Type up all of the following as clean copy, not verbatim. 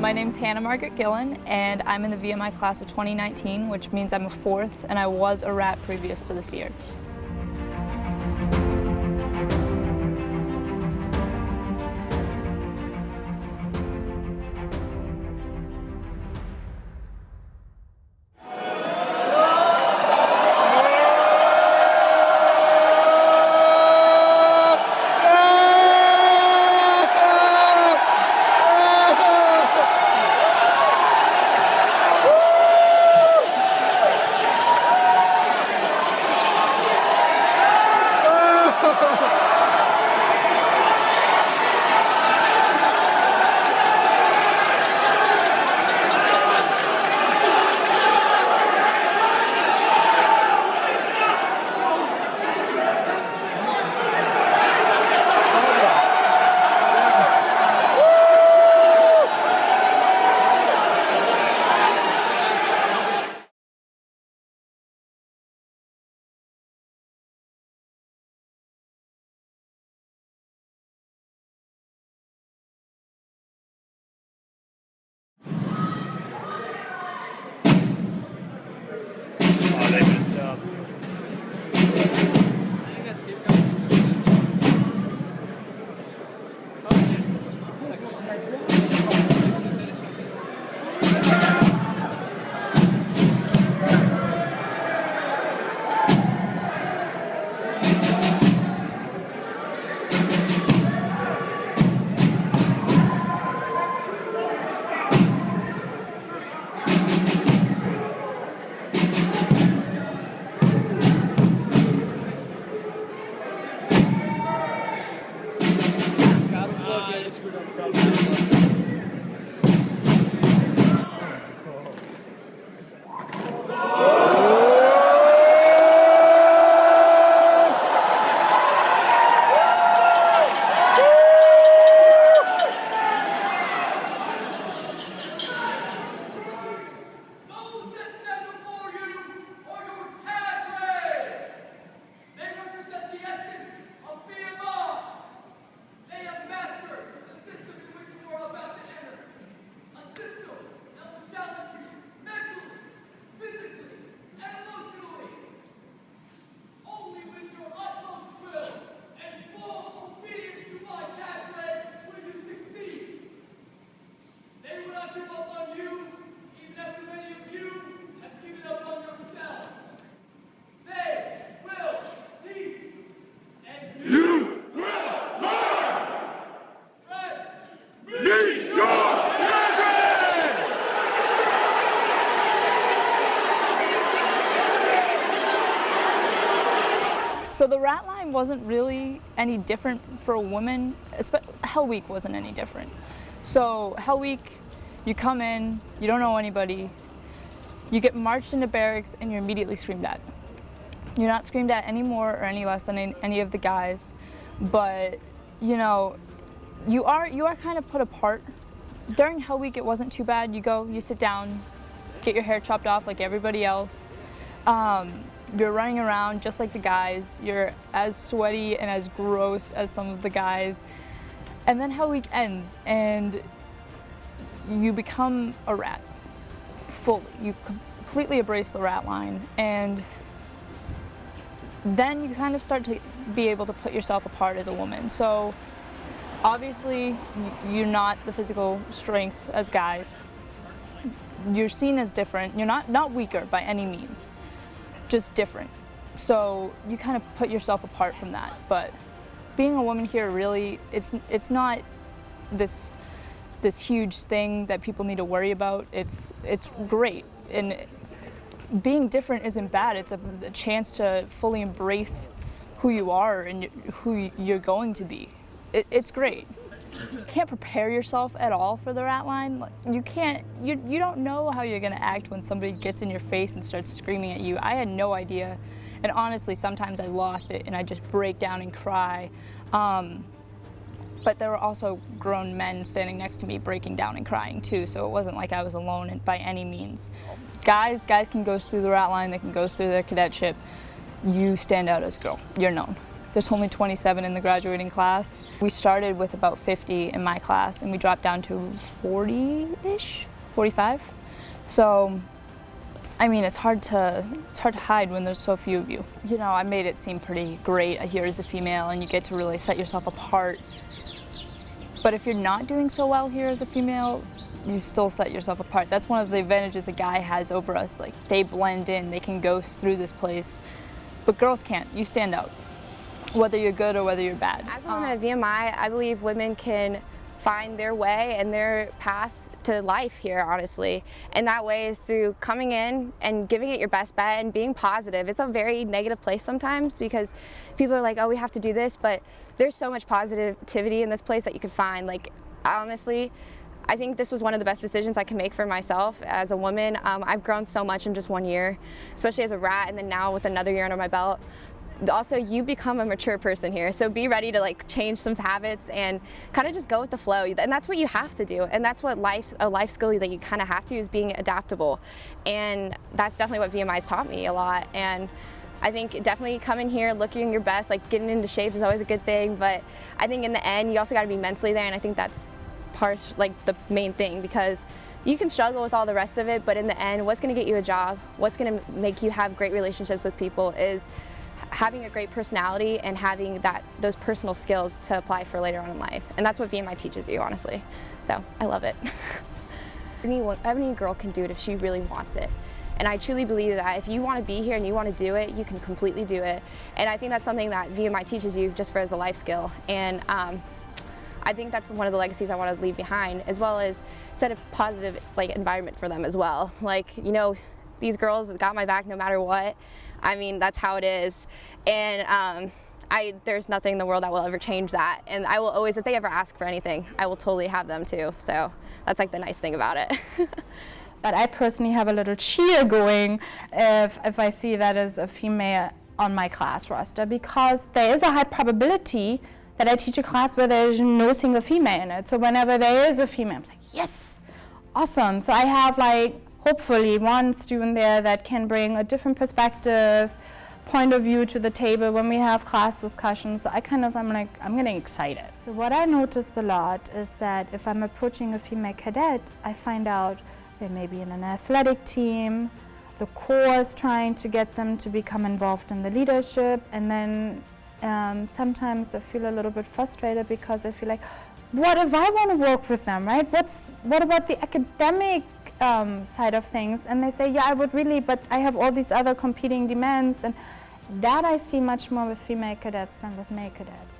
my name's Hannah Margaret Gillen, and I'm in the VMI class of 2019, which means I'm a fourth, and I was a rat previous to this year. They messed up. So the rat line wasn't really any different for a woman. Hell Week wasn't any different. So Hell Week, you come in, you don't know anybody, you get marched into barracks and you're immediately screamed at. You're not screamed at any more or any less than any of the guys, but you know, you are kind of put apart. During Hell Week it wasn't too bad. You go, you sit down, get your hair chopped off like everybody else. You're running around just like the guys. You're as sweaty and as gross as some of the guys. And then Hell Week ends and you become a rat, fully. You completely embrace the rat line, and then you kind of start to be able to put yourself apart as a woman. So obviously you're not the physical strength as guys. You're seen as different. You're not weaker by any means, just different. So you kind of put yourself apart from that. But being a woman here, really, it's not this huge thing that people need to worry about. It's great, and being different isn't bad. It's a chance to fully embrace who you are and who you're going to be. It's great. You can't prepare yourself at all for the rat line. You don't know how you're gonna act when somebody gets in your face and starts screaming at you. I had no idea, and honestly, sometimes I lost it and I just break down and cry. But there were also grown men standing next to me breaking down and crying too, so it wasn't like I was alone by any means. Guys can go through the rat line, they can go through their cadetship. You stand out as a girl, you're known. there's only 27 in the graduating class. We started with about 50 in my class, and we dropped down to 40-ish, 45. So, I mean, it's hard to hide when there's so few of you. You know, I made it seem pretty great here as a female, and you get to really set yourself apart. But if you're not doing so well here as a female, you still set yourself apart. That's one of the advantages a guy has over us. Like, they blend in, they can go through this place, but girls can't. You stand out, whether you're good or whether you're bad. As a woman at VMI, I believe women can find their way and their path to life here, honestly. And that way is through coming in and giving it your best bet and being positive. It's a very negative place sometimes because people are like, oh, we have to do this, but there's so much positivity in this place that you can find. Like, honestly, I think this was one of the best decisions I can make for myself as a woman. I've grown so much in just 1 year, especially as a rat, and then now with another year under my belt. Also, you become a mature person here, so be ready to like change some habits and kind of just go with the flow. And that's what you have to do, and that's what a life skill that you kind of have to is being adaptable. And that's definitely what VMI's taught me a lot. And I think definitely coming here, looking your best, like getting into shape is always a good thing. But I think in the end, you also got to be mentally there, and I think that's like the main thing, because you can struggle with all the rest of it, but in the end, what's going to get you a job, what's going to make you have great relationships with people is having a great personality and having those personal skills to apply for later on in life. And that's what VMI teaches you, honestly. So I love it. Any girl can do it if she really wants it. And I truly believe that if you want to be here and you want to do it, you can completely do it. And I think that's something that VMI teaches you just for as a life skill. And I think that's one of the legacies I want to leave behind, as well as set a positive environment for them as well. Like, you know, these girls got my back no matter what. I mean, that's how it is. And there's nothing in the world that will ever change that. And I will always, if they ever ask for anything, I will totally have them too. So that's like the nice thing about it. But I personally have a little cheer going if I see that as a female on my class roster, because there is a high probability that I teach a class where there's no single female in it. So whenever there is a female, I'm like, yes, awesome. So I have hopefully one student there that can bring a different perspective, point of view to the table when we have class discussions. So I'm getting excited. So what I noticed a lot is that if I'm approaching a female cadet, I find out they may be in an athletic team, the corps is trying to get them to become involved in the leadership, and then sometimes I feel a little bit frustrated because I feel like, what if I want to work with them, right? What about the academic side of things? And they say, yeah, I would really, but I have all these other competing demands, and that I see much more with female cadets than with male cadets.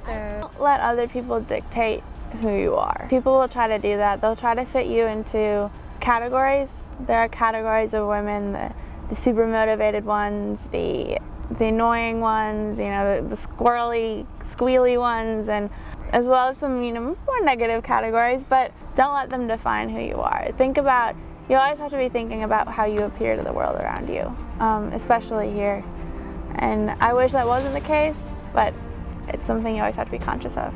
So don't let other people dictate who you are. People will try to do that. They'll try to fit you into categories. There are categories of women, the super motivated ones, the annoying ones, you know, the squealy ones, and as well as some, you know, more negative categories, but don't let them define who you are. You always have to be thinking about how you appear to the world around you, especially here. And I wish that wasn't the case, but it's something you always have to be conscious of.